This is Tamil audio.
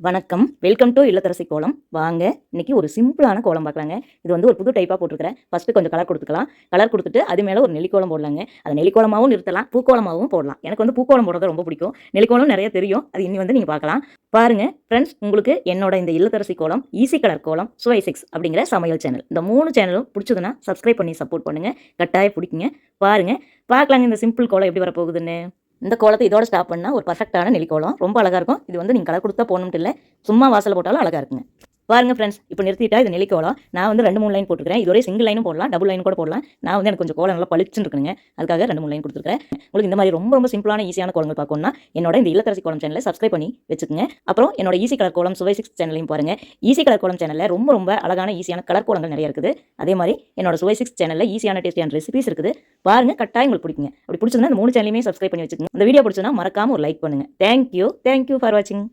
வணக்கம், வெல்கம் டு இல்லத்தரசி கோலம். வாங்க இன்னைக்கு ஒரு சிம்பிளான கோலம் பார்க்கலாங்க. இது வந்து ஒரு புது டைப்பாக போட்டிருக்கிறேன். ஃபஸ்ட்டு கொஞ்சம் கலர் கொடுத்துக்கலாம். கலர் கொடுத்துட்டு அது மேலே ஒரு நெல்லிக்கோலம் போடலாங்க. அது நெல்லிக்கோலமாகவும் நிறுத்தலாம், பூக்கோலமாகவும் போடலாம். எனக்கு வந்து பூக்கோலம் போடுறது ரொம்ப பிடிக்கும். நெல்லிக்கோலம் நிறைய தெரியும், அது இன்னி வந்து நீங்கள் பார்க்கலாம். பாருங்க ஃப்ரெண்ட்ஸ், உங்களுக்கு என்னோட இந்த இல்லத்தரசி கோலம், ஈஸி கலர் கோலம், சுவை 6 அப்படிங்கிற சமையல் சேனல், இந்த 3 சேனலும் பிடிச்சதுன்னா சப்ஸ்கிரைப் பண்ணி சப்போர்ட் பண்ணுங்க. கட்டாயம் பிடிக்குங்க. பாருங்க, பார்க்கலாங்க இந்த சிம்பிள் கோலம் எப்படி வரப்போகுதுன்னு. இந்த கோலத்தை இதோட ஸ்டாப் பண்ணால் ஒரு பர்ஃபெக்டான நெல்லிக்கோலம், ரொம்ப அழகாக இருக்கும். இது வந்து நீங்கள் கலர் கொடுத்தா போகணும்ட்டு இல்லை, சும்மா வாசல் போட்டாலும் அழகாக இருக்குங்க. பாருங்க ஃப்ரெண்ட்ஸ், இப்போ நிறுத்திட்டா இது நெல்லிக்கோலம். நான் வந்து 2-3 லைன் போட்டுருக்கேன். இதுவரை சிங்கிள் லைனும் போடலாம், டபுள் லைன் கூட போடலாம். நான் வந்து எனக்கு கொஞ்சம் கோலம் நல்லா பளிச்சுன்னு இருக்குங்க, அதுக்காக 2-3 லைன் கொடுத்துருக்கேன். உங்களுக்கு இந்த மாதிரி ரொம்ப ரொம்ப சிம்பிளான ஈஸியான கோலங்கள் பார்க்கணும்னா என்னோட இந்த இல்லத்தரசி கோலம் சேனலை சப்ஸ்கிரைப் பண்ணி வச்சுக்கோங்க. அப்புறம் என்னோட ஈஸி கலர் கோலம் சுவை 6 சேனலையும் பாருங்க. ஈஸி கலர் கோலம் சேனலில் ரொம்ப ரொம்ப அழகான ஈஸியான கலர் கோலங்கள் நிறைய இருக்குது. அதே மாதிரி என்னோட சுவை 6 சேனலில் ஈஸியான டேஸ்டியான ரெசிபிஸ் இருக்குது. பாருங்க, கட்டாயம் உங்களுக்கு பிடிக்குங்க. அப்படி பிடிச்சதுன்னா இந்த 3 சேனலையுமே சப்ஸ்கிரைப் பண்ணி வச்சுக்கோங்க. இந்த வீடியோ பிடிச்சதுன்னா மறக்காம ஒரு லைக் பண்ணுங்க. தேங்க்யூ ஃபார் வாட்சிங்.